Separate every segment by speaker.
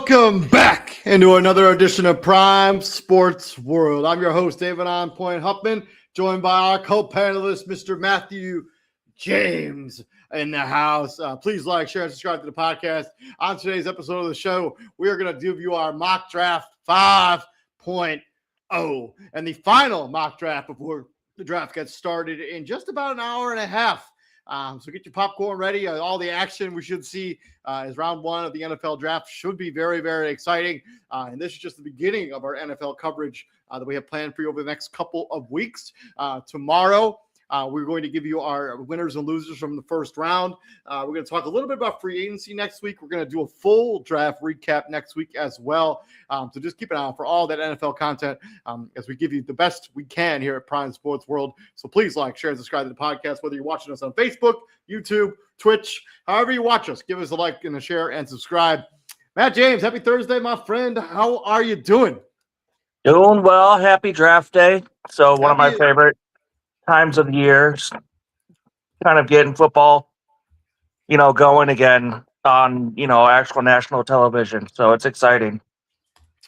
Speaker 1: Welcome back into another edition of Prime Sports World. I'm your host, David On Point Huffman, joined by our co-panelist, Mr. Matthew James in the house. Please like, share, and subscribe to the podcast. On today's episode of the show, we are going to give you our mock draft 5.0 and the final mock draft before the draft gets started in just about an hour and a half. So get your popcorn ready. All the action we should see is round one of the NFL draft. Should be very, very exciting. And this is just the beginning of our NFL coverage that we have planned for you over the next couple of weeks. Tomorrow, we're going to give you our winners and losers from the first round. We're going to talk a little bit about free agency next week. We're going to do a full draft recap next week as well. So just keep an eye out for all that NFL content as we give you the best we can here at Prime Sports World. So please like, share, and subscribe to the podcast, whether you're watching us on Facebook, YouTube, Twitch, however you watch us. Give us a like and a share and subscribe. Matt James, happy Thursday, my friend. How are you doing?
Speaker 2: Doing well. Happy draft day. So one of my favorite times of the year, kind of getting football, going again on, actual national television. So it's exciting.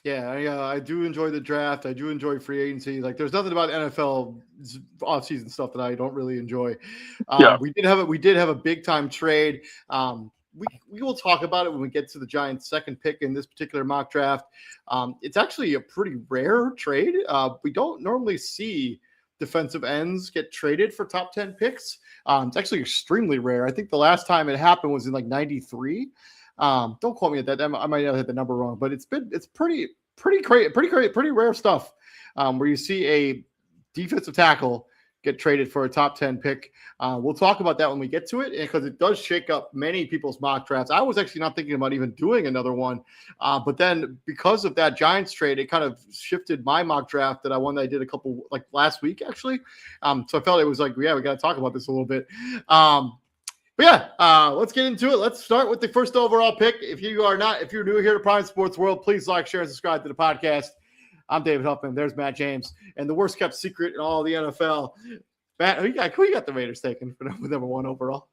Speaker 1: Yeah, I do enjoy the draft. I do enjoy free agency. Like, there's nothing about NFL offseason stuff that I don't really enjoy. We did have a big time trade. We will talk about it when we get to the Giants' second pick in this particular mock draft. It's actually a pretty rare trade. We don't normally see defensive ends get traded for top 10 picks. It's actually extremely rare. I think the last time it happened was in like 93. Don't quote me at that. I might have hit the number wrong, but it's pretty rare stuff where you see a defensive tackle get traded for a top 10 pick. We'll talk about that when we get to it, because it does shake up many people's mock drafts. I was actually not thinking about even doing another one. But then because of that Giants trade, it kind of shifted my mock draft that I did a couple, like last week, actually. So I felt it was like, we got to talk about this a little bit. Let's get into it. Let's start with the first overall pick. If you're new here to Prime Sports World, please like, share, and subscribe to the podcast. I'm David Huffman. There's Matt James. And the worst kept secret in all of the NFL. Matt, who you got the Raiders taking for number one overall?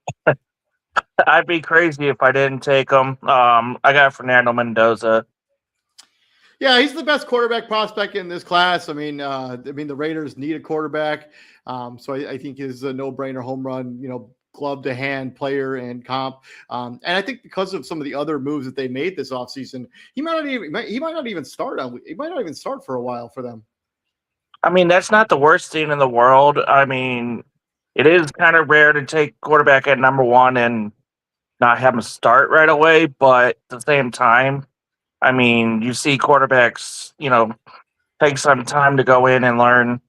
Speaker 2: I'd be crazy if I didn't take him. I got Fernando Mendoza.
Speaker 1: Yeah, he's the best quarterback prospect in this class. I mean, the Raiders need a quarterback. So I think he's a no-brainer home run, glove to hand player and comp. And I think because of some of the other moves that they made this offseason, he might not even start for a while for them.
Speaker 2: I mean, that's not the worst thing in the world. I mean, it is kind of rare to take quarterback at number one and not have him start right away. But at the same time, I mean, you see quarterbacks, take some time to go in and learn.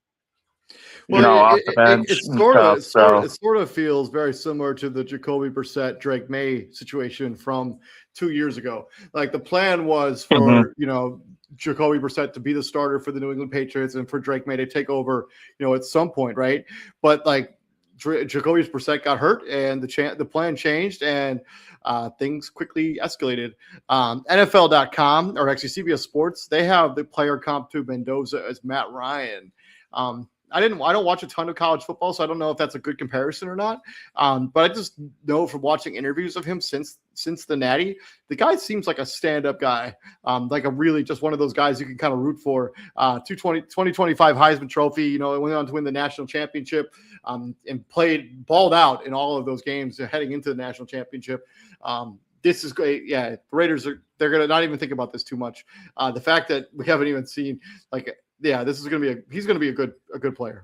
Speaker 2: Off the bench.
Speaker 1: It sort of feels very similar to the Jacoby Brissett, Drake May situation from 2 years ago. Like, the plan was for, Jacoby Brissett to be the starter for the New England Patriots and for Drake May to take over, at some point, right? But like Jacoby Brissett got hurt and the plan changed and things quickly escalated. NFL.com, or actually CBS Sports, they have the player comp to Mendoza as Matt Ryan. I don't watch a ton of college football, so I don't know if that's a good comparison or not. But I just know from watching interviews of him since the Natty, the guy seems like a stand-up guy, like a really just one of those guys you can kind of root for. 2025 Heisman Trophy, went on to win the national championship and balled out in all of those games heading into the national championship. This is great. Yeah, the Raiders they're going to not even think about this too much. The fact that we haven't even seen this is going to be he's going to be a good player.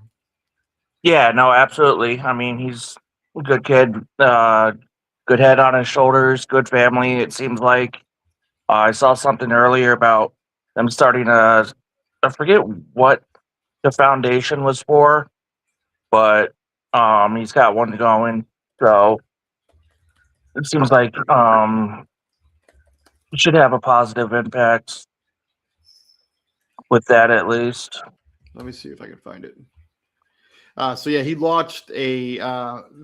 Speaker 2: Yeah, no, absolutely. I mean, he's a good kid, good head on his shoulders, good family. It seems like I saw something earlier about them starting I forget what the foundation was for, but he's got one going. So it seems like should have a positive impact with that at least.
Speaker 1: Let me see if I can find it. So yeah, he launched a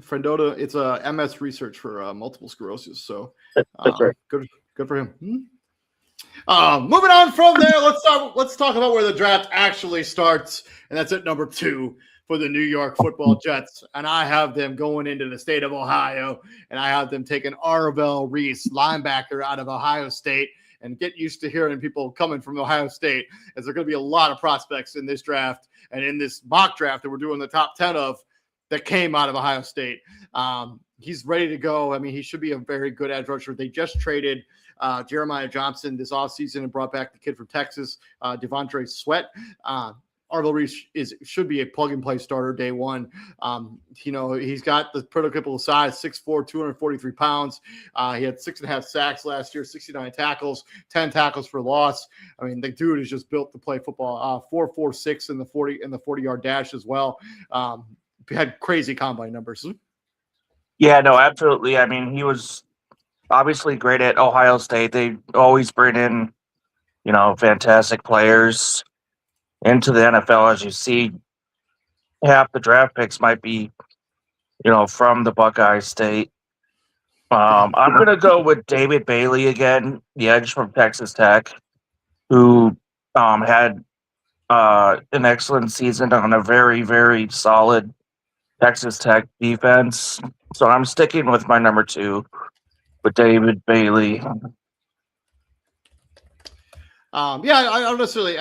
Speaker 1: Friendota. It's a MS research for multiple sclerosis. So
Speaker 2: That's right.
Speaker 1: good for him. Moving on from there, let's talk about where the draft actually starts, and that's at number 2 for the New York Football Jets. And I have them going into the state of Ohio, and I have them taking Arvell Reese, linebacker out of Ohio State. And get used to hearing people coming from Ohio State, as there are going to be a lot of prospects in this draft and in this mock draft that we're doing the top 10 of that came out of Ohio State. He's ready to go. I mean, he should be a very good edge rusher. They just traded Jeremiah Johnson this offseason and brought back the kid from Texas, Devontae Sweat. Arvell Reese should be a plug-and-play starter day one. He's got the prototypical size, 6'4", 243 pounds. He had 6.5 sacks last year, 69 tackles, 10 tackles for loss. I mean, the dude is just built to play football. 4.46 in the 40-yard dash as well. Had crazy combine numbers.
Speaker 2: Yeah, no, absolutely. I mean, he was obviously great at Ohio State. They always bring in, fantastic players into the NFL. As you see, half the draft picks might be, from the Buckeye State. I'm going to go with David Bailey again, the edge from Texas Tech, who had an excellent season on a very, very solid Texas Tech defense. So I'm sticking with my number 2 with David Bailey.
Speaker 1: I don't necessarily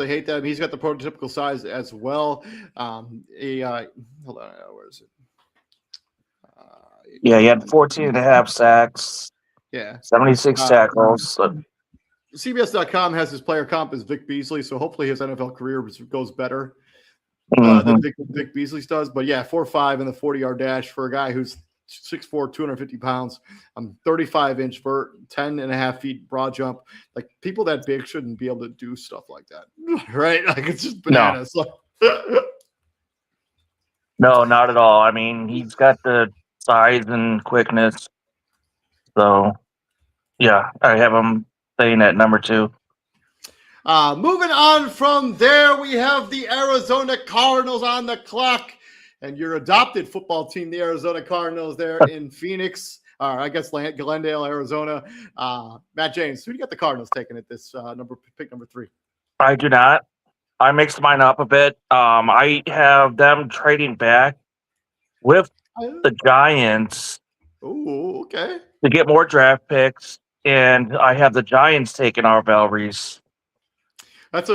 Speaker 1: hate that. I mean, he's got the prototypical size as well. Hold on, where is it?
Speaker 2: He had 14.5 sacks.
Speaker 1: Yeah,
Speaker 2: 76 tackles.
Speaker 1: CBS.com has his player comp as Vic Beasley, so hopefully his NFL career goes better than Vic Beasley's does. But yeah, 4.5 in the 40-yard dash for a guy who's 6'4", 250 pounds. 35-inch vert, 10.5 feet broad jump. Like, people that big shouldn't be able to do stuff like that, right? Like, it's just bananas.
Speaker 2: No, not at all. I mean, he's got the size and quickness. So, yeah, I have him staying at number 2.
Speaker 1: Moving on from there, we have the Arizona Cardinals on the clock. And your adopted football team, the Arizona Cardinals, there in Phoenix, or I guess Glendale, Arizona. Matt James, who do you got the Cardinals taking at this pick number 3?
Speaker 2: I do not. I mixed mine up a bit. I have them trading back with the Giants.
Speaker 1: Oh, okay.
Speaker 2: To get more draft picks, and I have the Giants taking Arvell Reese.
Speaker 1: That's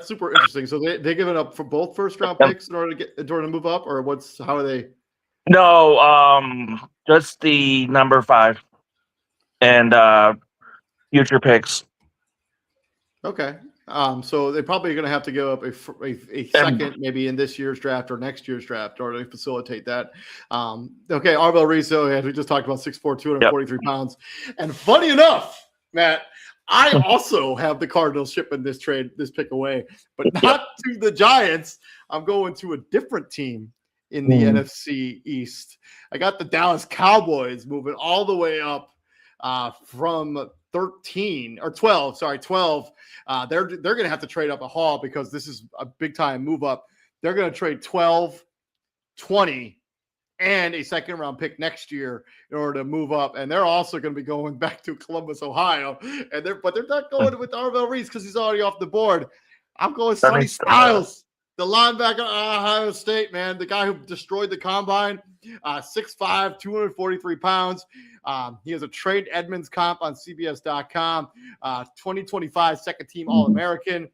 Speaker 1: super interesting. So they giving up for both first round picks in order to move up, or how are they?
Speaker 2: No, just the number 5 and future picks.
Speaker 1: Okay. So they're probably going to have to give up a second, maybe in this year's draft or next year's draft, in order to facilitate that. Okay, Arvell Reese, as we just talked about, 6'4", 243 pounds. And funny enough, Matt, I also have the Cardinals shipping this pick away, but not to the Giants. I'm going to a different team in the NFC East. I got the Dallas Cowboys moving all the way up from 13 or 12. Sorry, 12. They're going to have to trade up a haul because this is a big time move up. They're going to trade 12, 20, and a second round pick next year in order to move up. And they're also going to be going back to Columbus, Ohio. But they're not going with Arvell Reese because he's already off the board. I'm going with Sonny Styles, the linebacker at Ohio State, man. The guy who destroyed the combine, 6'5", 243 pounds. He has a Trade Edmonds comp on CBS.com, 2025 second team All-American.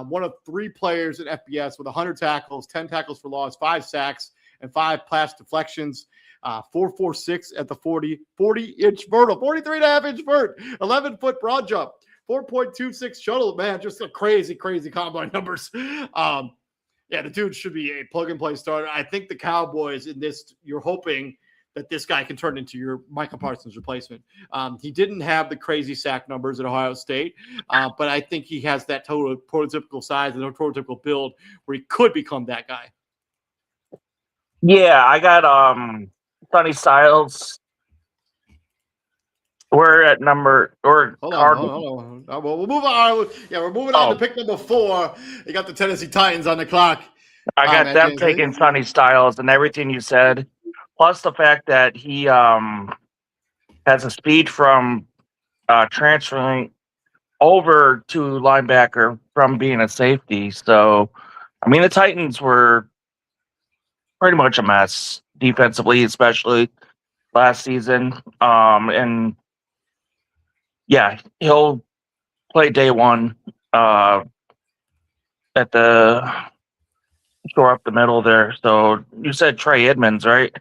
Speaker 1: One of 3 players at FBS with 100 tackles, 10 tackles for loss, 5 sacks, and 5 pass deflections. 4.46 at the 40-inch vertical, 43.5-inch vert, 11-foot broad jump, 4.26 shuttle. Man, just a crazy combine numbers. Yeah, the dude should be a plug-and-play starter. I think the Cowboys in this, you're hoping that this guy can turn into your Micah Parsons replacement. He didn't have the crazy sack numbers at Ohio State, but I think he has that total prototypical size and prototypical build where he could become that guy.
Speaker 2: Yeah, I got Sonny Styles We're at number or
Speaker 1: Hold on,
Speaker 2: Cardinals.
Speaker 1: hold on. Well, we'll move on. Yeah, we're moving on to
Speaker 2: Oh,
Speaker 1: pick number 4. You got the Tennessee Titans on the clock.
Speaker 2: I got
Speaker 1: Man,
Speaker 2: them
Speaker 1: James,
Speaker 2: taking Sonny Styles and everything you said, plus the fact that he has a speed from transferring over to linebacker from being a safety. So, I mean, the Titans were pretty much a mess defensively, especially last season. And yeah, he'll play day one at the shore up the middle there. So you said Trey Edmonds, right?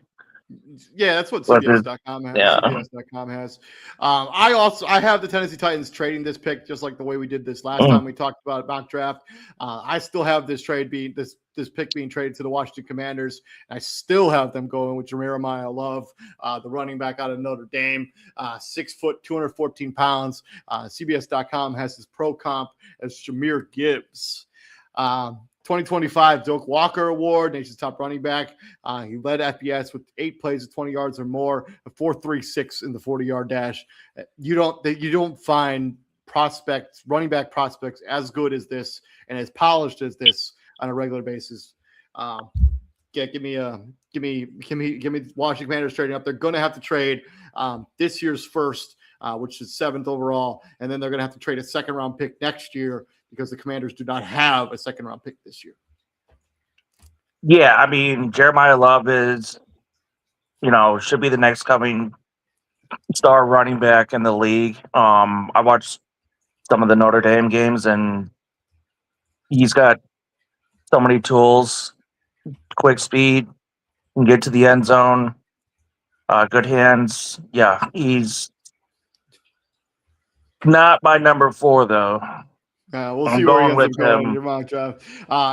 Speaker 1: Yeah, that's what
Speaker 2: Was it?
Speaker 1: CBS.com has.
Speaker 2: Yeah.
Speaker 1: CBS.com has. I have the Tennessee Titans trading this pick just like the way we did this last
Speaker 2: Mm.
Speaker 1: time we talked about mock draft. I still have this pick being traded to the Washington Commanders. I still have them going with Jeremiah Love, the running back out of Notre Dame, 6 foot, 214 pounds. CBS.com has his pro comp as Jahmyr Gibbs. 2025 Doak Walker Award, nation's top running back. He led FBS with 8 plays of 20 yards or more, a 4.36 in the 40-yard dash. You don't find running back prospects as good as this and as polished as this on a regular basis. Give me Washington Commanders trading up. They're going to have to trade this year's first, which is 7th overall, and then they're going to have to trade a second-round pick next year because the Commanders do not have a second-round pick this year.
Speaker 2: Yeah, I mean, Jeremiah Love is, should be the next coming star running back in the league. I watched some of the Notre Dame games, and he's got so many tools, quick speed, can get to the end zone, good hands. Yeah, he's not my number 4, though.
Speaker 1: We'll
Speaker 2: I'm
Speaker 1: see where he
Speaker 2: going
Speaker 1: ends
Speaker 2: with
Speaker 1: up going in
Speaker 2: him.
Speaker 1: your mock draft.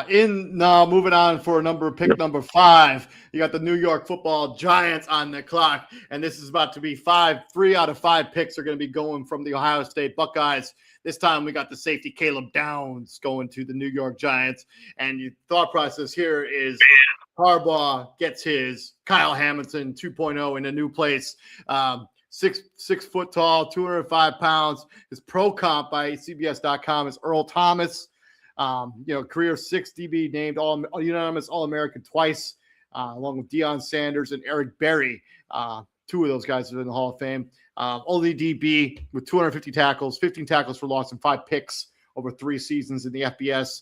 Speaker 1: Moving on for pick number 5. You got the New York Football Giants on the clock, and this is about to be 3 out of 5 picks are going to be going from the Ohio State Buckeyes. This time we got the safety Caleb Downs going to the New York Giants, and the thought process here is Harbaugh gets his Kyle Hamilton 2.0 in a new place. 6 foot tall, 205 pounds. His pro comp by CBS.com is Earl Thomas. Career 6 DB named unanimous All-American twice, along with Deion Sanders and Eric Berry. 2 of those guys are in the Hall of Fame. Only DB with 250 tackles, 15 tackles for loss, and 5 picks over 3 seasons in the FBS.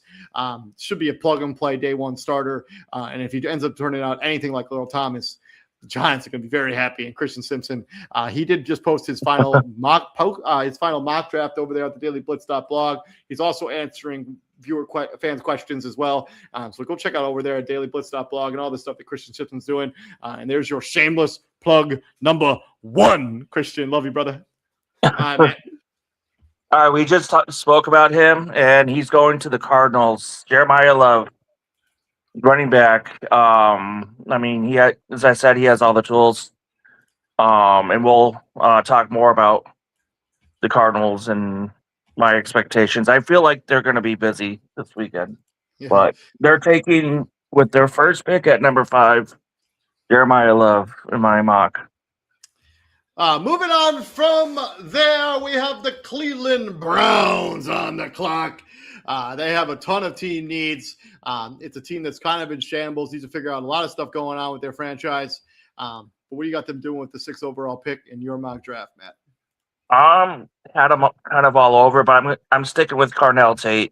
Speaker 1: Should be a plug-and-play day one starter. And if he ends up turning out anything like Earl Thomas, the Giants are going to be very happy. And Christian Simpson, he did just post his final mock draft over there at the dailyblitz.blog. He's also answering fans' questions as well. So go check out over there at dailyblitz.blog and all the stuff that Christian Simpson's doing. And there's your shameless plug number 1. Christian, love you, brother. Man.
Speaker 2: All right, we just spoke about him, and he's going to the Cardinals. Jeremiah Love, running back. I mean, as I said, he has all the tools. And we'll talk more about the Cardinals and my expectations. I feel like they're going to be busy this weekend, but they're taking with their first pick at number 5, Jeremiah Love in my mock.
Speaker 1: Moving on from there, we have the Cleveland Browns on the clock. They have a ton of team needs. It's a team that's kind of in shambles. Needs to figure out a lot of stuff going on with their franchise. But what do you got them doing with the 6th overall pick in your mock draft, Matt?
Speaker 2: Had them kind of all over, but I'm sticking with Carnell Tate.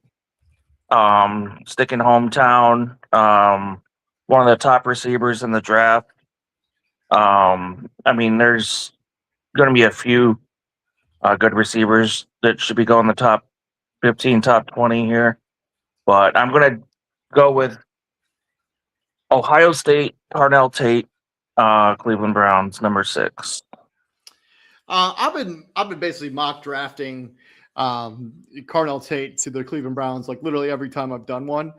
Speaker 2: Sticking hometown. One of the top receivers in the draft. I mean, there's going to be a few good receivers that should be going the top 15, top 20 here. But I'm going to go with Ohio State, Carnell Tate, Cleveland Browns, number 6.
Speaker 1: I've been basically mock drafting Carnell Tate to the Cleveland Browns like literally every time I've done one.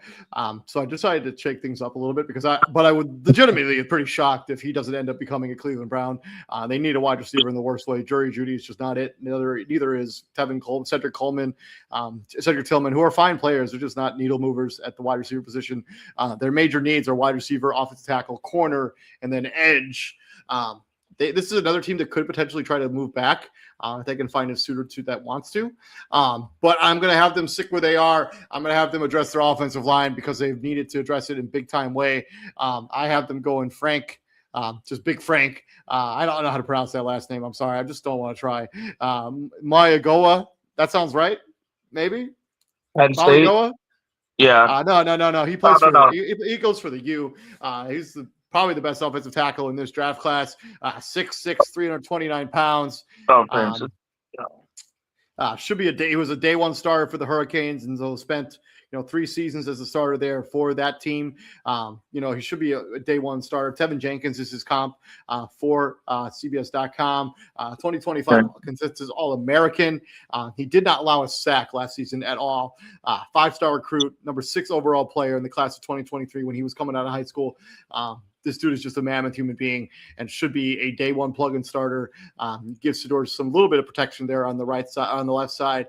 Speaker 1: So I decided to shake things up a little bit because I would legitimately be pretty shocked if he doesn't end up becoming a Cleveland Brown. They need a wide receiver in the worst way. Jerry Jeudy is just not it. Neither is Tevin Coleman, Cedric Coleman, Cedric Tillman, who are fine players. They're just not needle movers at the wide receiver position. Their major needs are wide receiver, offensive tackle, corner, and then edge. This is another team that could potentially try to move back if they can find a suitor that wants to. But I'm going to have them stick where they are. I'm going to have them address their offensive line because they've needed to address it in big time way. I have them going Frank. Just Big Frank. I don't know how to pronounce that last name. I'm sorry. I just don't want to try. Mayagoa. That sounds right. Maybe.
Speaker 2: Penn State.
Speaker 1: Mayagoa?
Speaker 2: Yeah.
Speaker 1: No. He plays
Speaker 2: No.
Speaker 1: He goes for the U. He's probably the best offensive tackle in this draft class. 6'6", 329 pounds.
Speaker 2: Oh, Francis.
Speaker 1: Should be he was a day one starter for the Hurricanes, and so spent 3 seasons as a starter there for that team. He should be a day one starter. Tevin Jenkins is his comp for CBS.com. 2025 consensus All-American. He did not allow a sack last season at all. 5-star recruit, number 6 overall player in the class of 2023 when he was coming out of high school. This dude is just a mammoth human being and should be a day one plug-in starter. Gives Sador some little bit of protection there on the right side, on the left side,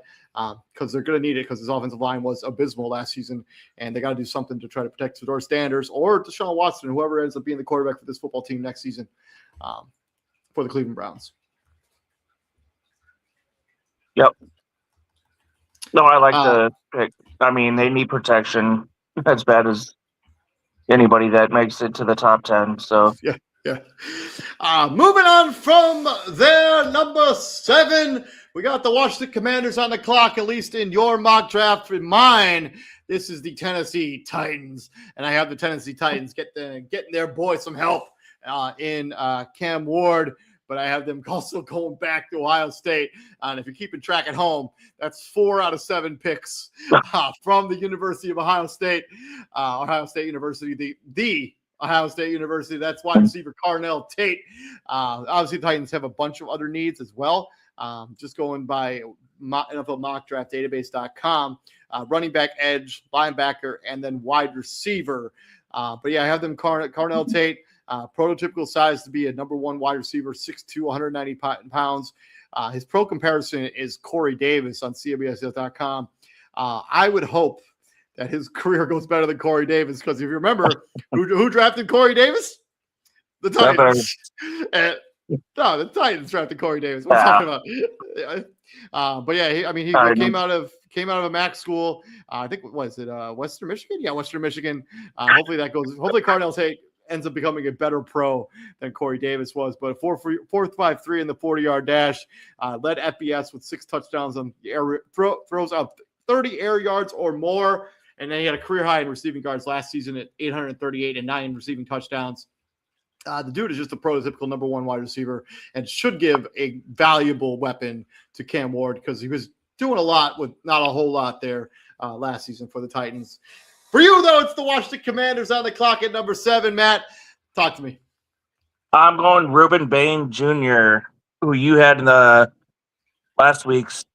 Speaker 1: because they're going to need it because his offensive line was abysmal last season, and they got to do something to try to protect Sador Sanders or Deshaun Watson, whoever ends up being the quarterback for this football team next season for the Cleveland Browns.
Speaker 2: Yep. No, I like the pick. I mean, they need protection as bad as anybody that makes it to the top 10. So
Speaker 1: yeah. Moving on from there, number 7, we got the Washington Commanders on the clock, at least in your mock draft. In mine, this is the Tennessee Titans, and I have the Tennessee Titans getting their boy some help in Cam Ward. But I have them also going back to Ohio State. And if you're keeping track at home, that's 4 out of 7 picks from the University of Ohio State. Ohio State University, the Ohio State University. That's wide receiver Carnell Tate. Obviously, the Titans have a bunch of other needs as well. Just going by NFL Mock Draft Database.com. Running back, edge, linebacker, and then wide receiver. But yeah, I have them Carnell Tate. Prototypical size to be a number 1 wide receiver, 6'2", 190 pounds. His pro comparison is Corey Davis on CBS.com. I would hope that his career goes better than Corey Davis because if you remember, who drafted Corey Davis? The Titans. The Titans drafted Corey Davis. What are you talking about? But yeah, he came out of a MAC school. I think Western Michigan? Yeah, Western Michigan. Hopefully Carnell Tate ends up becoming a better pro than Corey Davis was. But 4.53 in the 40-yard dash, led FBS with 6 touchdowns on the air, throws up 30 air yards or more. And then he had a career high in receiving yards last season at 838 and 9 receiving touchdowns. The dude is just a prototypical number 1 wide receiver and should give a valuable weapon to Cam Ward because he was doing a lot with not a whole lot there last season for the Titans. For you, though, it's the Washington Commanders on the clock at number 7. Matt, talk to me.
Speaker 2: I'm going Reuben Bain Jr., who you had in the last week's,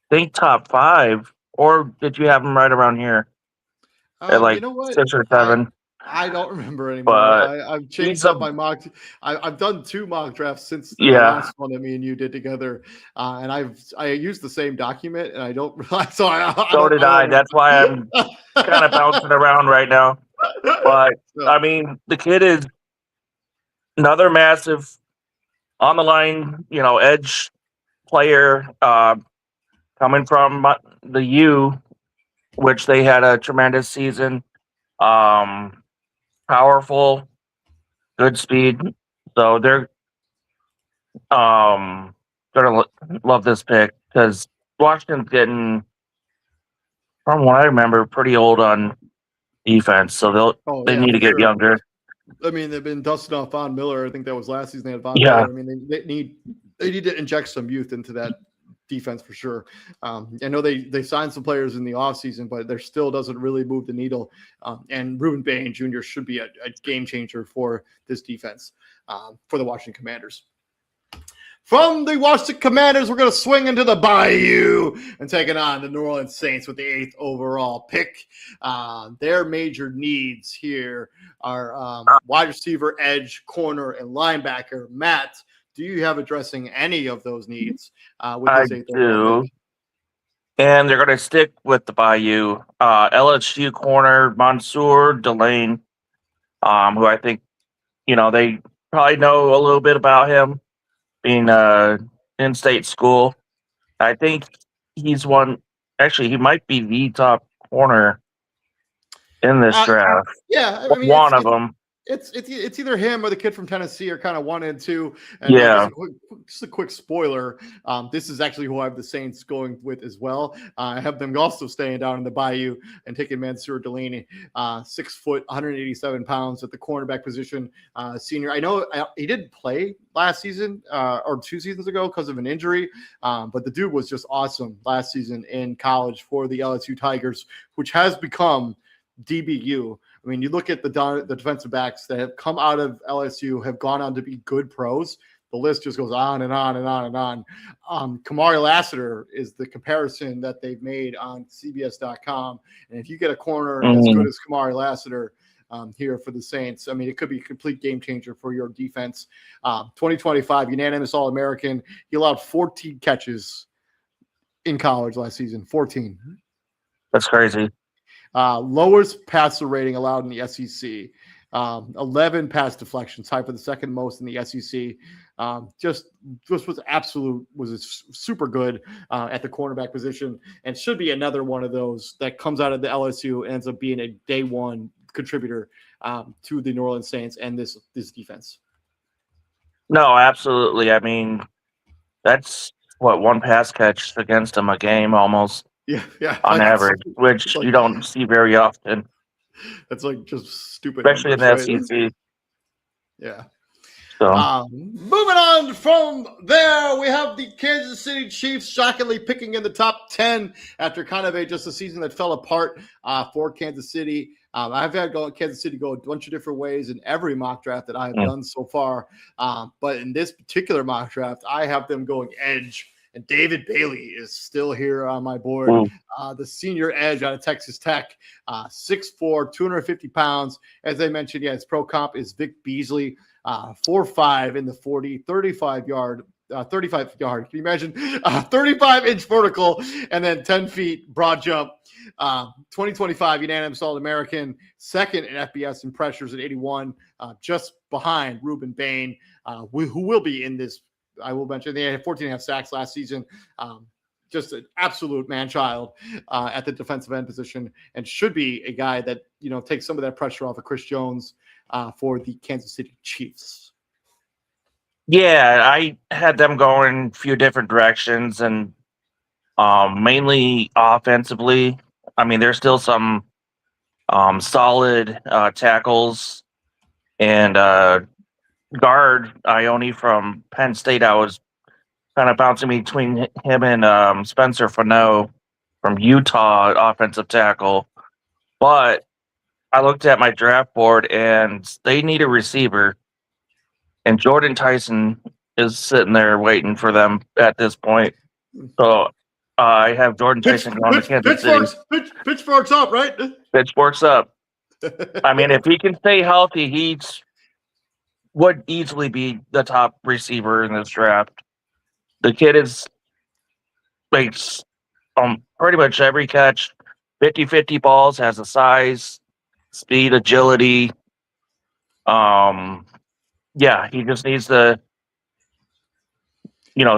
Speaker 2: think top 5, or did you have him right around here? At like 6 or 7.
Speaker 1: I don't remember anymore. I've changed up my mock. I've done 2 mock drafts since the last one that me and you did together, and I used the same document, and I don't realize. So
Speaker 2: did I. That's why I'm kind of bouncing around right now. But I mean, the kid is another massive on the line, edge player coming from the U, which they had a tremendous season. Powerful, good speed. So they're gonna love this pick because Washington's getting, from what I remember, pretty old on defense. So they need to get younger.
Speaker 1: I mean, they've been dusting off Von Miller. I think that was last season. They had Von Miller. I mean, they need to inject some youth into that defense for sure. I know they signed some players in the offseason, but there still doesn't really move the needle. And Reuben Bain Jr. should be a game changer for this defense for the Washington Commanders. From the Washington Commanders, we're going to swing into the Bayou and taking on the New Orleans Saints with the 8th overall pick. Their major needs here are wide receiver, edge, corner, and linebacker. Matt, do you have addressing any of those needs? With this 8th overall pick?
Speaker 2: And they're going to stick with the Bayou. LSU corner Mansour Delane, who I think, they probably know a little bit about him being in-state school. I think he's one. Actually, he might be the top corner in this
Speaker 1: Uh,
Speaker 2: draft.
Speaker 1: yeah, I mean
Speaker 2: One of them.
Speaker 1: it's either him or the kid from Tennessee are kind of 1 and 2. And
Speaker 2: Yeah.
Speaker 1: just a quick spoiler. This is actually who I have the Saints going with as well. I have them also staying down in the Bayou and taking Mansour Delaney, 6 foot, 187 pounds at the cornerback position. Senior. I know he didn't play last season or 2 seasons ago because of an injury, but the dude was just awesome last season in college for the LSU Tigers, which has become DBU. I mean, you look at the defensive backs that have come out of LSU, have gone on to be good pros. The list just goes on and on and on and on. Kamari Lassiter is the comparison that they've made on CBS.com. And if you get a corner as good as Kamari Lassiter here for the Saints, I mean, it could be a complete game changer for your defense. 2025 unanimous All-American. He allowed 14 catches in college last season. 14.
Speaker 2: That's crazy.
Speaker 1: Lowest passer rating allowed in the SEC. 11 pass deflections, tied for the second most in the SEC. Just was super good at the cornerback position, and should be another one of those that comes out of the LSU and ends up being a day one contributor to the New Orleans Saints and this defense.
Speaker 2: No, absolutely. I mean, that's what, one pass catch against him a game almost.
Speaker 1: Yeah,
Speaker 2: on average, which you don't see very often.
Speaker 1: That's like just stupid,
Speaker 2: especially
Speaker 1: numbers,
Speaker 2: in the SEC.
Speaker 1: Yeah.
Speaker 2: So
Speaker 1: moving on from there, we have the Kansas City Chiefs shockingly picking in the top 10 after kind of just a season that fell apart for Kansas City. I've had Kansas City go a bunch of different ways in every mock draft that I have done so far. But in this particular mock draft, I have them going edge. And David Bailey is still here on my board. The senior edge out of Texas Tech, 6'4", 250 pounds. As I mentioned, his pro comp is Vic Beasley, 4'5" in the 40, 35 yard. Can you imagine? 35-inch vertical and then 10 feet broad jump. 2025 unanimous All-American, second in FBS in pressures at 81, just behind Ruben Bain, who will be in this. I will mention they had 14.5 sacks last season. Just an absolute man-child at the defensive end position, and should be a guy that takes some of that pressure off of Chris Jones for the Kansas City Chiefs.
Speaker 2: Yeah, I had them going a few different directions, and mainly offensively. I mean, there's still some solid tackles and guard Ione from Penn State. I was kind of bouncing between him and Spencer Fano from Utah, offensive tackle. But I looked at my draft board, and they need a receiver. And Jordan Tyson is sitting there waiting for them at this point. So I have Jordan Tyson going to Kansas City.
Speaker 1: Pitchforks up, right?
Speaker 2: Pitchforks up. I mean, if he can stay healthy, he would easily be the top receiver in this draft. The kid makes pretty much every catch, 50-50 balls, has a size, speed, agility. Yeah, he just needs to,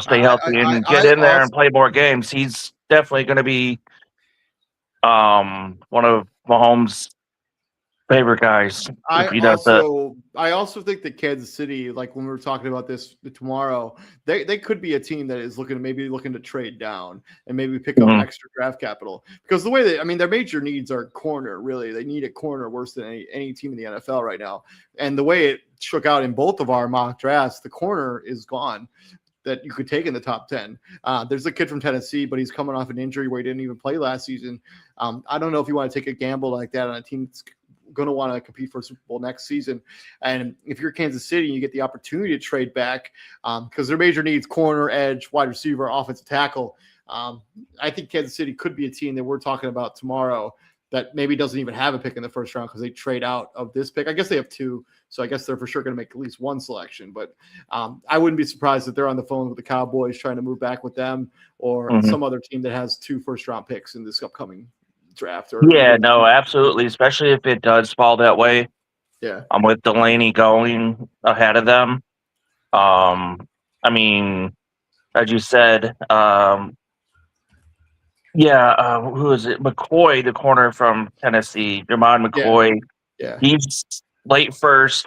Speaker 2: stay healthy and get in there and play more games. He's definitely going to be one of Mahomes' favorite guys.
Speaker 1: I also think that Kansas City, like when we were talking about this tomorrow, they could be a team that is looking to trade down and maybe pick up extra draft capital, because the way their major needs are corner. Really, they need a corner worse than any team in the NFL right now. And the way it shook out in both of our mock drafts, the corner is gone that you could take in the top 10. There's a kid from Tennessee, but he's coming off an injury where he didn't even play last season. I don't know if you want to take a gamble like that on a team that's going to want to compete for a Super Bowl next season. And if you're Kansas City, you get the opportunity to trade back because their major needs corner, edge, wide receiver, offensive tackle. I think Kansas City could be a team that we're talking about tomorrow that maybe doesn't even have a pick in the first round because they trade out of this pick. I guess they have 2, so I guess they're for sure going to make at least one selection. But I wouldn't be surprised if they're on the phone with the Cowboys trying to move back with them, or some other team that has 2 first-round picks in this upcoming draft.
Speaker 2: No, absolutely, especially if it does fall that way.
Speaker 1: Yeah.
Speaker 2: With Delaney going ahead of them. I mean, as you said, who is it? McCoy, the corner from Tennessee, Jermon
Speaker 1: Yeah.
Speaker 2: McCoy.
Speaker 1: Yeah.
Speaker 2: He's late first,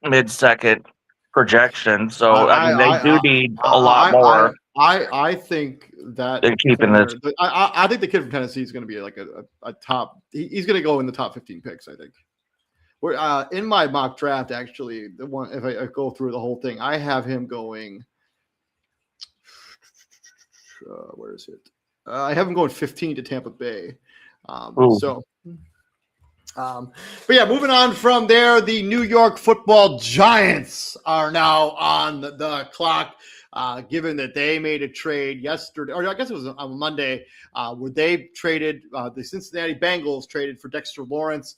Speaker 2: mid second projection. So I mean, they do need a lot more
Speaker 1: I think that
Speaker 2: than keeping this.
Speaker 1: corner. I think the kid from Tennessee is going to be like a top. He's going to go in the top 15 picks. I think. We're in my mock draft. Actually, the one if I go through the whole thing, I have him going. Where is it? I have him going 15 to Tampa Bay. So. But yeah, moving on from there, the New York Football Giants are now on the clock, given that they made a trade yesterday, or I guess it was on Monday, where they traded the Cincinnati Bengals traded for Dexter Lawrence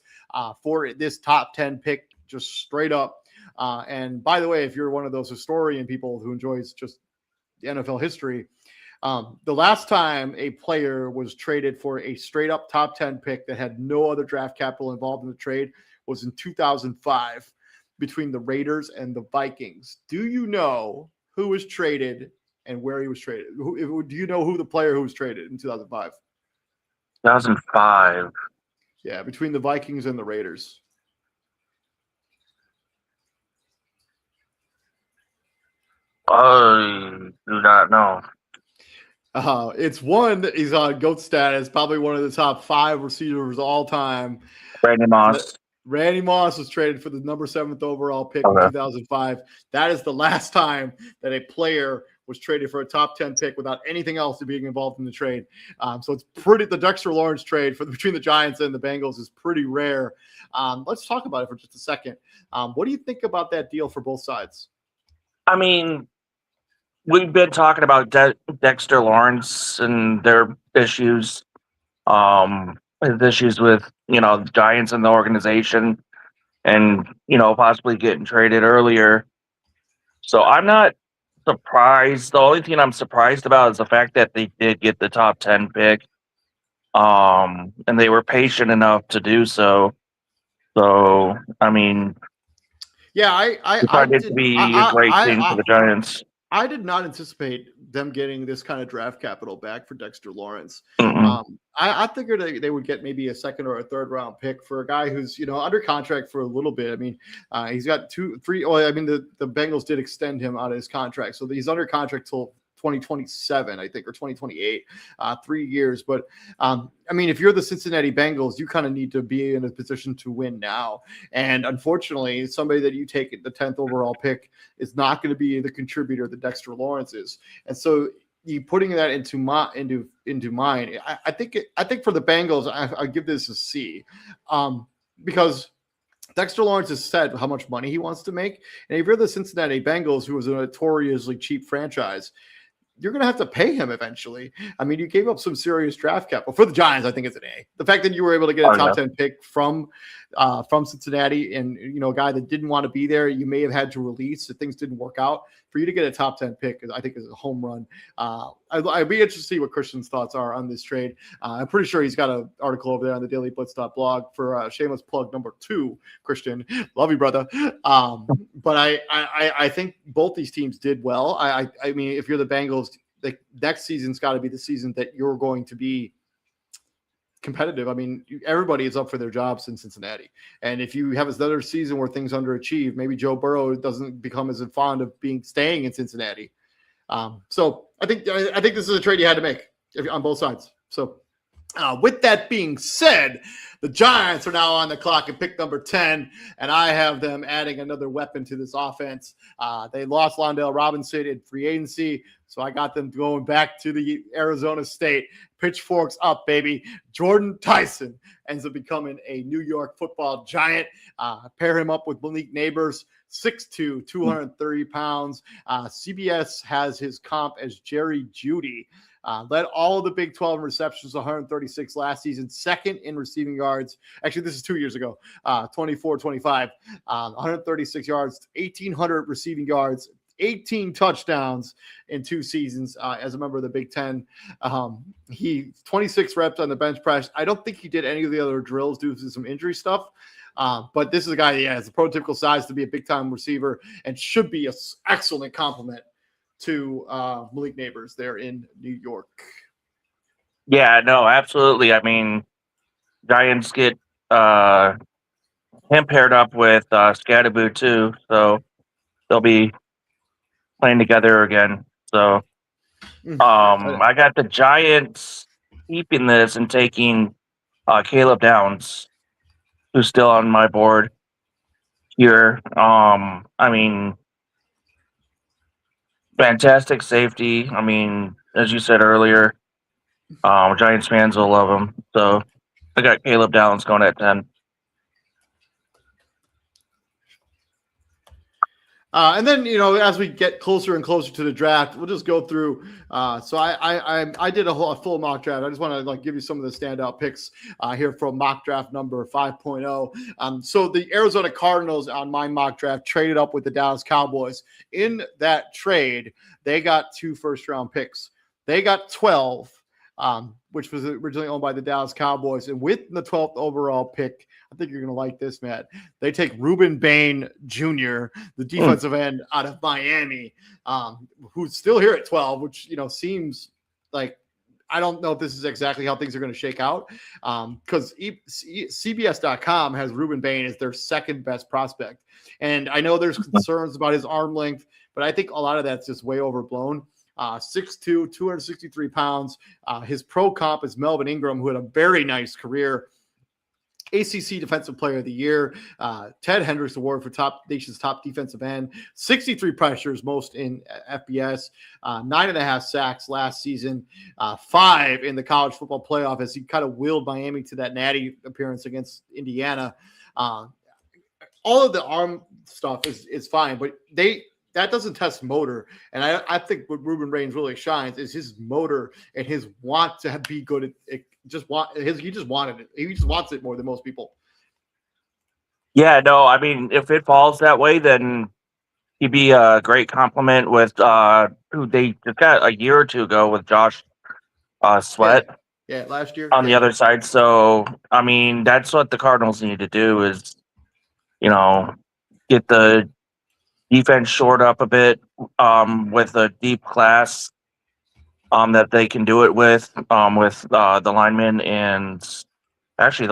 Speaker 1: for this top 10 pick, just straight up. And by the way, if you're one of those historian people who enjoys just the NFL history, the last time a player was traded for a straight up top 10 pick that had no other draft capital involved in the trade was in 2005 between the Raiders and the Vikings. Do you know who was traded and where he was traded? Do you know who the player who was traded in 2005?
Speaker 2: 2005.
Speaker 1: Yeah, between the Vikings and the Raiders.
Speaker 2: I do not know.
Speaker 1: It's one. He's on GOAT status, probably one of the top 5 receivers all time.
Speaker 2: Randy Moss.
Speaker 1: Randy Moss was traded for the number 7th overall pick in 2005. That is the last time that a player was traded for a top 10 pick without anything else being involved in the trade. So it's the Dexter Lawrence trade between the Giants and the Bengals is pretty rare. Let's talk about it for just a second. What do you think about that deal for both sides?
Speaker 2: I mean, we've been talking about Dexter Lawrence and their issues, his issues with, the Giants and the organization and, possibly getting traded earlier. So I'm not surprised. The only thing I'm surprised about is the fact that they did get the top 10 pick. And they were patient enough to do so. So, I mean,
Speaker 1: yeah, I
Speaker 2: find it to be a great thing for the Giants.
Speaker 1: I did not anticipate them getting this kind of draft capital back for Dexter Lawrence. I figured they would get maybe a 2nd or a 3rd round pick for a guy who's under contract for a little bit. I mean, he's got 2, 3. Well, I mean, the Bengals did extend him out of his contract, so he's under contract till 2027, I think, or 2028, 3 years. But I mean, if you're the Cincinnati Bengals, you kind of need to be in a position to win now. And unfortunately, somebody that you take at the 10th overall pick is not going to be the contributor that Dexter Lawrence is. And so you putting that into mine, I think for the Bengals, I give this a C, because Dexter Lawrence has said how much money he wants to make. And if you're the Cincinnati Bengals, who is a notoriously cheap franchise, you're going to have to pay him eventually. I mean, you gave up some serious draft capital. For the Giants, I think it's an A. The fact that you were able to get a top 10 pick from Cincinnati and, a guy that didn't want to be there, you may have had to release if things didn't work out. For you to get a top 10 pick, I think is a home run. I'd be interested to see what Christian's thoughts are on this trade. I'm pretty sure he's got an article over there on the dailyblitz.blog for shameless plug number 2, Christian. Love you, brother. But I think both these teams did well. I mean, if you're the Bengals, the next season's got to be the season that you're going to be competitive. I mean, everybody is up for their jobs in Cincinnati. And if you have another season where things underachieve, maybe Joe Burrow doesn't become as fond of staying in Cincinnati. So I think this is a trade you had to make on both sides. So with that being said, the Giants are now on the clock at pick number 10, and I have them adding another weapon to this offense. They lost Londale Robinson in free agency, so I got them going back to the Arizona State. Pitchforks up, baby. Jordan Tyson ends up becoming a New York Football Giant. Pair him up with Malik Neighbors, 6'2", 230 pounds. CBS has his comp as Jerry Jeudy. Led all of the Big 12 in receptions, 136 last season, 2nd in receiving yards. Actually, this is 2 years ago, 24-25, 136 yards, 1,800 receiving yards, 18 touchdowns in 2 seasons as a member of the Big Ten. He 26 reps on the bench press. I don't think he did any of the other drills due to some injury stuff. But this is a guy that has the prototypical size to be a big time receiver and should be an excellent complement to Malik Neighbors there in New York.
Speaker 2: Yeah, no, absolutely. I mean, Giants get him paired up with Scadaboo too, so they'll be playing together again. So I got the Giants keeping this and taking Caleb Downs, who's still on my board here. I mean, fantastic safety. I mean, as you said earlier, Giants fans will love him. So I got Caleb Downs going at 10.
Speaker 1: And then, as we get closer and closer to the draft, we'll just go through. So I did a full mock draft. I just want to give you some of the standout picks here from mock draft number 5.0. So the Arizona Cardinals on my mock draft traded up with the Dallas Cowboys. In that trade, they got 2 first-round picks. They got 12, which was originally owned by the Dallas Cowboys. And with the 12th overall pick, I think you're going to like this, Matt. They take Ruben Bain Jr., the defensive end out of Miami, who's still here at 12, which, seems like I don't know if this is exactly how things are going to shake out because CBS.com has Ruben Bain as their second best prospect. And I know there's concerns about his arm length, but I think a lot of that's just way overblown. 6'2", 263 pounds. His pro comp is Melvin Ingram, who had a very nice career. ACC Defensive Player of the Year, Ted Hendricks Award for nation's top defensive end, 63 pressures, most in FBS, 9.5 sacks last season, 5 in the college football playoff as he kind of willed Miami to that natty appearance against Indiana. All of the arm stuff is fine, but that doesn't test motor. And I think what Ruben Bain really shines is his motor and his want to be good at it. He just wanted it. He just wants it more than most people.
Speaker 2: Yeah, no, I mean, if it falls that way, then he'd be a great compliment with who they just got a year or two ago with Josh Sweat.
Speaker 1: Yeah, last year.
Speaker 2: On the other side. So, I mean, that's what the Cardinals need to do is, get the defense short up a bit with a deep class that they can do it with the linemen and actually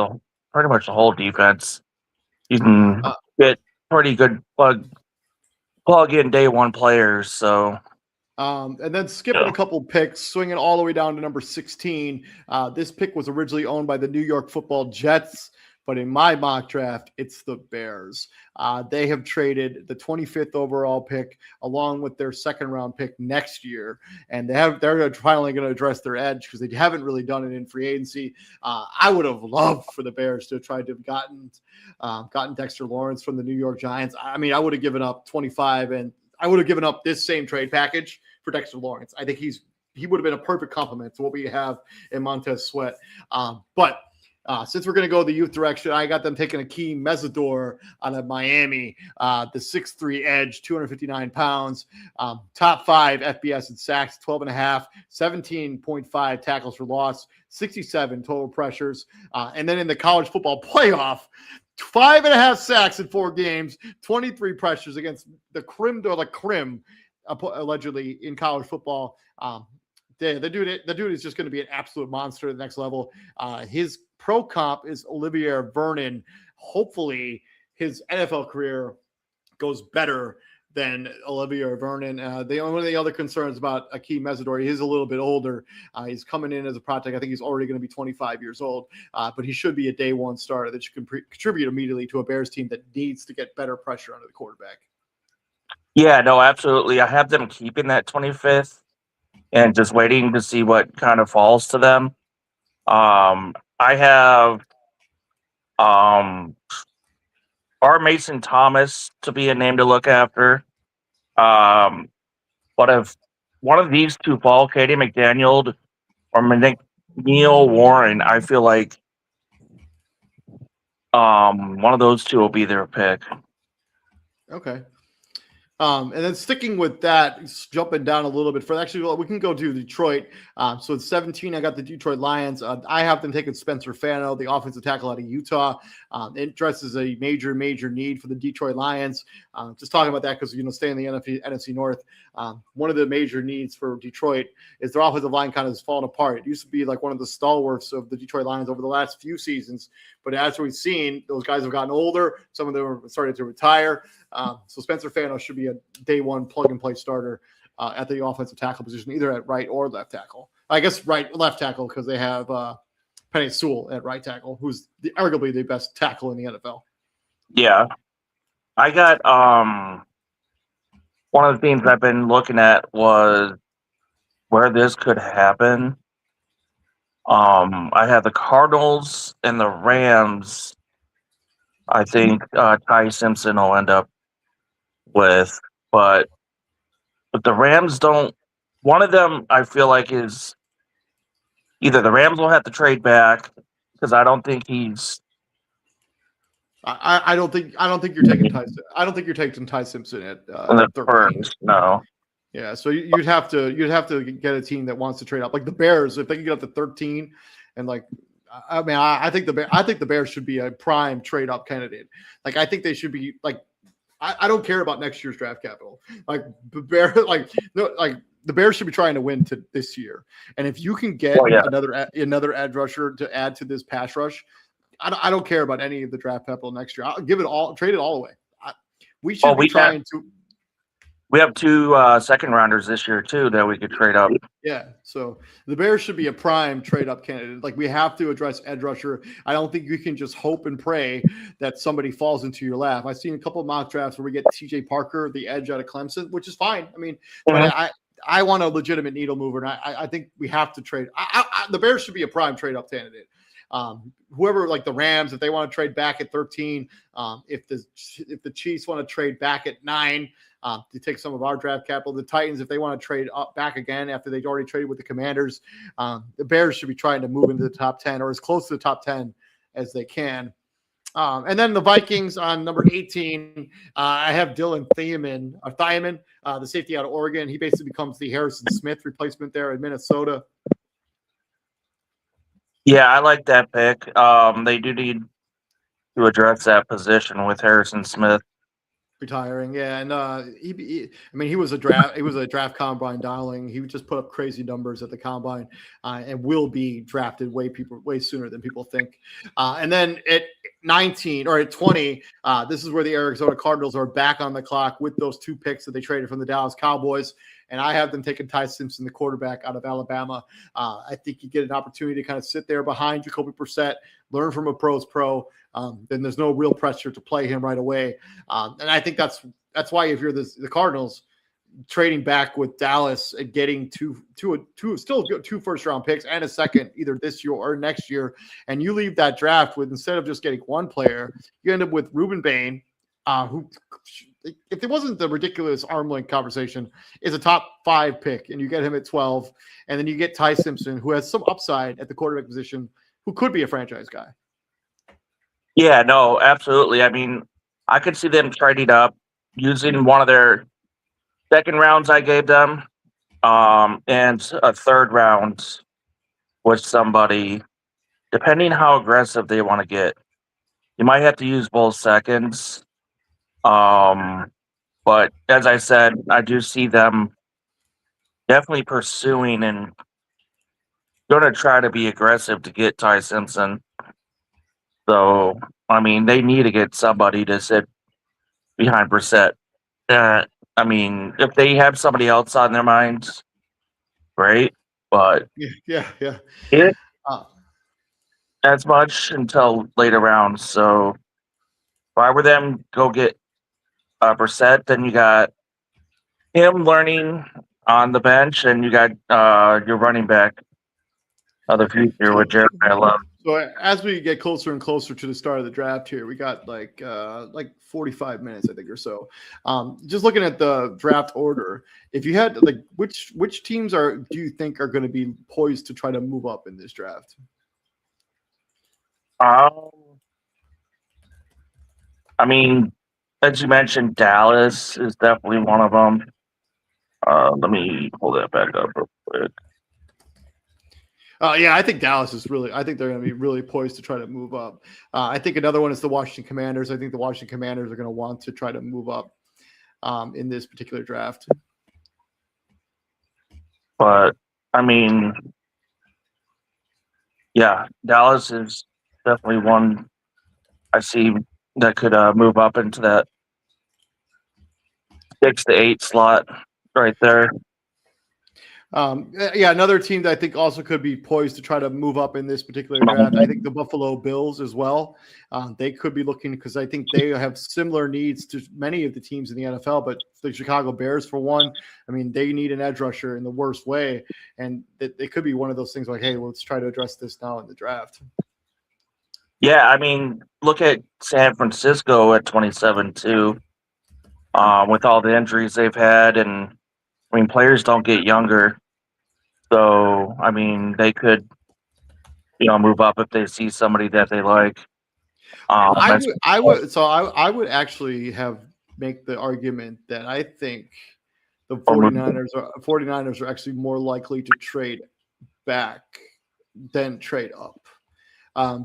Speaker 2: pretty much the whole defense. You can get pretty good plug in day one players. So
Speaker 1: and then skipping a couple picks, swinging all the way down to number 16. This pick was originally owned by the New York Football Jets, but in my mock draft, it's the Bears. They have traded the 25th overall pick along with their second round pick next year, and they're finally going to address their edge because they haven't really done it in free agency. I would have loved for the Bears to have tried to have gotten Dexter Lawrence from the New York Giants. I mean, I would have given up 25, and I would have given up this same trade package for Dexter Lawrence. I think he would have been a perfect complement to what we have in Montez Sweat. But since we're going to go the youth direction, I got them taking Akeem Mesidor out of Miami, the 6'3" edge, 259 pounds, top 5 FBS in sacks, 12.5, 17.5 tackles for loss, 67 total pressures. And then in the college football playoff, 5.5 sacks in 4 games, 23 pressures against the creme de la creme, allegedly, in college football. The dude is just going to be an absolute monster at the next level. His pro comp is Olivier Vernon. Hopefully his NFL career goes better than Olivier Vernon. One of the other concerns about Akeem Mesidor, he is a little bit older. He's coming in as a prospect. I think he's already going to be 25 years old, but he should be a day one starter that you can contribute immediately to a Bears team that needs to get better pressure under the quarterback.
Speaker 2: Yeah, no, absolutely. I have them keeping that 25th and just waiting to see what kind of falls to them. I have R. Mason Thomas to be a name to look after. But if one of these two fall, Katie McDaniel or Neil Warren, I feel like one of those two will be their pick.
Speaker 1: Okay. And then sticking with that, jumping down a little bit further. Actually, well, we can go to Detroit. So at 17, I got the Detroit Lions. I have them taking Spencer Fano, the offensive tackle out of Utah. It addresses a major need for the Detroit Lions. Just talking about that because, stay in the NFC North. One of the major needs for Detroit is their offensive line kind of has fallen apart. It used to be like one of the stalwarts of the Detroit Lions over the last few seasons. But as we've seen, those guys have gotten older. Some of them have started to retire. So Spencer Fano should be a day one plug-and-play starter at the offensive tackle position, either at right or left tackle. I guess left tackle because they have Penei Sewell at right tackle, who's arguably the best tackle in the NFL.
Speaker 2: Yeah. I got one of the things I've been looking at was where this could happen. I have the Cardinals and the Rams. I think Ty Simpson will end up with, but the Rams don't. One of them I feel like is either the Rams will have to trade back because I don't think he's.
Speaker 1: I don't think you're taking Ty. I don't think you're taking Ty Simpson at
Speaker 2: the
Speaker 1: 13.
Speaker 2: first, no.
Speaker 1: Yeah, so you'd have to get a team that wants to trade up, like the Bears, if they can get up to 13, and like, I mean, I think the Bears should be a prime trade up candidate. Like, I think they should be like, I don't care about next year's draft capital. Like the Bears should be trying to win this year, and if you can get another edge rusher to add to this pass rush, I don't care about any of the draft capital next year. I'll give it all, trade it all away. We should be trying to.
Speaker 2: We have two second rounders this year too that we could trade up.
Speaker 1: Yeah, so the Bears should be a prime trade up candidate. Like, we have to address edge rusher. I don't think you can just hope and pray that somebody falls into your lap. I've seen a couple of mock drafts where we get TJ Parker, the edge out of Clemson, which is fine. I mean, but I want a legitimate needle mover, and I think we have to trade. The Bears should be a prime trade up candidate. Whoever, like the Rams, if they want to trade back at 13, if the Chiefs want to trade back at 9. To take some of our draft capital. The Titans, if they want to trade up back again after they've already traded with the Commanders, the Bears should be trying to move into the top 10 or as close to the top 10 as they can. And then the Vikings on number 18, I have Dylan Thiemann, the safety out of Oregon. He basically becomes the Harrison Smith replacement there in Minnesota.
Speaker 2: Yeah, I like that pick. They do need to address that position with Harrison Smith
Speaker 1: retiring. Yeah, and he was a draft combine darling. He would just put up crazy numbers at the combine, and will be drafted way sooner than people think. And then at 19 or at 20, this is where the Arizona Cardinals are back on the clock with those two picks that they traded from the Dallas Cowboys. And I have them taking Ty Simpson, the quarterback out of Alabama. I think you get an opportunity to kind of sit there behind Jacoby Brissett, learn from a pro's pro. Then there's no real pressure to play him right away. And I think that's why if you're the Cardinals, trading back with Dallas and getting two first round picks and a second either this year or next year, and you leave that draft with, instead of just getting one player, you end up with Ruben Bain, who, if it wasn't the ridiculous arm length conversation, is a top 5 pick, and you get him at 12, and then you get Ty Simpson, who has some upside at the quarterback position, who could be a franchise guy.
Speaker 2: Yeah, no, absolutely. I mean, I could see them trading up using one of their second rounds I gave them, and a third round with somebody, depending how aggressive they want to get. You might have to use both seconds. But as I said, I do see them definitely pursuing and going to try to be aggressive to get Ty Simpson. So, I mean, they need to get somebody to sit behind Brissett. I mean, if they have somebody else on their minds, great. But
Speaker 1: yeah.
Speaker 2: It as much until later rounds. So, if I were them, go get Brissett. Then you got him learning on the bench, and you got your running back of the future with Jeremiah Love.
Speaker 1: So as we get closer and closer to the start of the draft here, we got like 45 minutes, I think, or so. Just looking at the draft order, if you had like which teams do you think are going to be poised to try to move up in this draft?
Speaker 2: I mean, as you mentioned, Dallas is definitely one of them. Let me pull that back up real quick.
Speaker 1: Yeah, I think Dallas is really. I think they're going to be really poised to try to move up. I think another one is the Washington Commanders. I think the Washington Commanders are going to want to try to move up in this particular draft.
Speaker 2: But I mean, yeah, Dallas is definitely one I see that could move up into that 6 to 8 slot right there.
Speaker 1: Yeah, another team that I think also could be poised to try to move up in this particular draft. I think the Buffalo Bills as well. They could be looking because I think they have similar needs to many of the teams in the NFL, but the Chicago Bears, for one, I mean, they need an edge rusher in the worst way. And it could be one of those things like, hey, let's try to address this now in the draft.
Speaker 2: Yeah, I mean, look at San Francisco at 27 too, with all the injuries they've had, and I mean, players don't get younger, so I mean, they could, move up if they see somebody that they like.
Speaker 1: I would actually make the argument that I think the 49ers are actually more likely to trade back than trade up.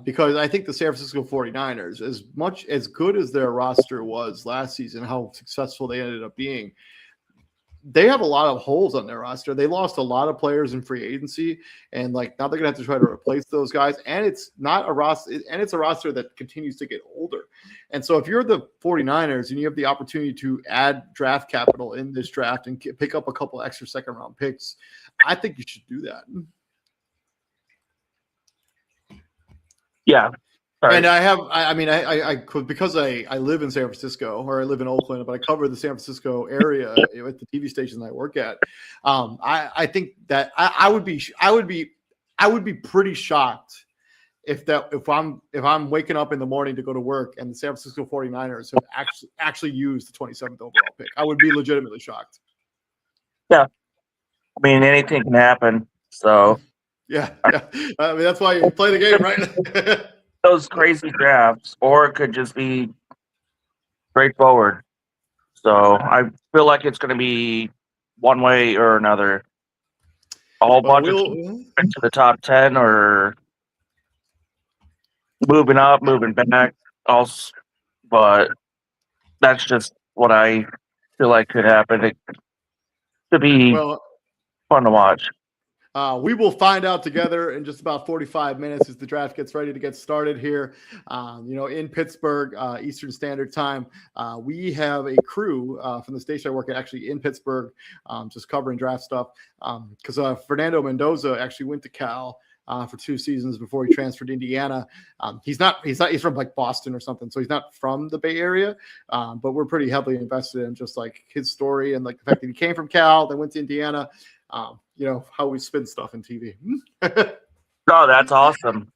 Speaker 1: Because I think the San Francisco 49ers, as much as good as their roster was last season, how successful they ended up being, they have a lot of holes on their roster. They lost a lot of players in free agency, and now they're gonna have to try to replace those guys. And it's not a roster, and it's a roster that continues to get older. And so if you're the 49ers and you have the opportunity to add draft capital in this draft and pick up a couple extra second round picks, I think you should do that.
Speaker 2: Yeah.
Speaker 1: And I because I live in San Francisco, or I live in Oakland, but I cover the San Francisco area at the TV station that I work at. I think that I would be pretty shocked if I'm waking up in the morning to go to work and the San Francisco 49ers have actually used the 27th overall pick. I would be legitimately shocked.
Speaker 2: Yeah. I mean, anything can happen. So
Speaker 1: yeah. I mean, that's why you play the game, right?
Speaker 2: Those crazy drafts, or it could just be straightforward. So I feel like it's going to be one way or another. A whole bunch of into the top 10, or moving up, moving back. Also, but that's just what I feel like could happen. It could be fun to watch.
Speaker 1: We will find out together in just about 45 minutes as the draft gets ready to get started here. In Pittsburgh, Eastern Standard Time. We have a crew from the station I work at actually in Pittsburgh, just covering draft stuff. Because Fernando Mendoza actually went to Cal for 2 seasons before he transferred to Indiana. He's from like Boston or something, so he's not from the Bay Area. But we're pretty heavily invested in just like his story and like the fact that he came from Cal, then went to Indiana. How we spin stuff in TV.
Speaker 2: Oh, that's awesome.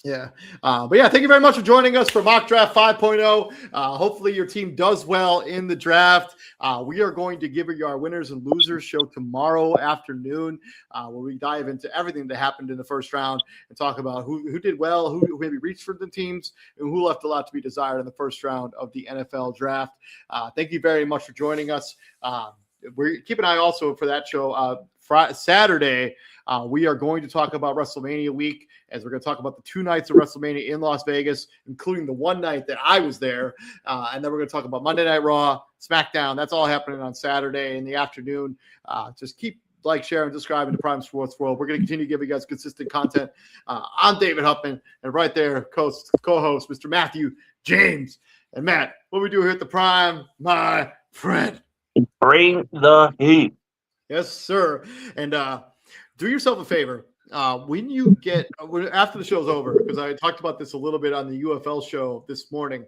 Speaker 1: Yeah. But yeah, thank you very much for joining us for Mock Draft 5.0. Hopefully your team does well in the draft. We are going to give you our winners and losers show tomorrow afternoon, where we dive into everything that happened in the first round and talk about who did well, who maybe reached for the teams, and who left a lot to be desired in the first round of the NFL draft. Thank you very much for joining us. Keep an eye also for that show. Saturday, we are going to talk about WrestleMania week, as we're going to talk about the 2 nights of WrestleMania in Las Vegas, including the one night that I was there. And then we're going to talk about Monday Night Raw, SmackDown. That's all happening on Saturday in the afternoon. Just keep sharing, subscribing to Prime Sports World. We're going to continue to give you guys consistent content. I'm David Huffman, and right there, co-host Mr. Matthew James. And Matt, what we do here at the Prime, my friend?
Speaker 2: Bring the heat.
Speaker 1: Yes, sir. And do yourself a favor. When you get after the show's over, because I talked about this a little bit on the UFL show this morning,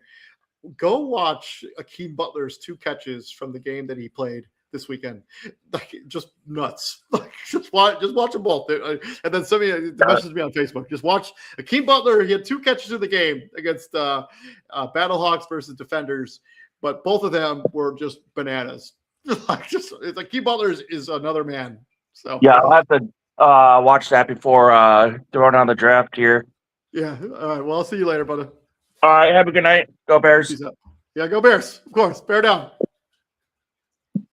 Speaker 1: go watch Akeem Butler's 2 catches from the game that he played this weekend. Like, just nuts. Like, just watch them both. And then somebody messaged me on Facebook. Just watch Akeem Butler. He had 2 catches in the game against Battlehawks versus Defenders, but both of them were just bananas. It's like Akeem Butler is another man. So
Speaker 2: yeah, I'll have to watch that before throwing on the draft here.
Speaker 1: Yeah. All right. Well, I'll see you later, brother.
Speaker 2: All right. Have a good night. Go Bears.
Speaker 1: Peace out. Yeah, go Bears. Of course. Bear down.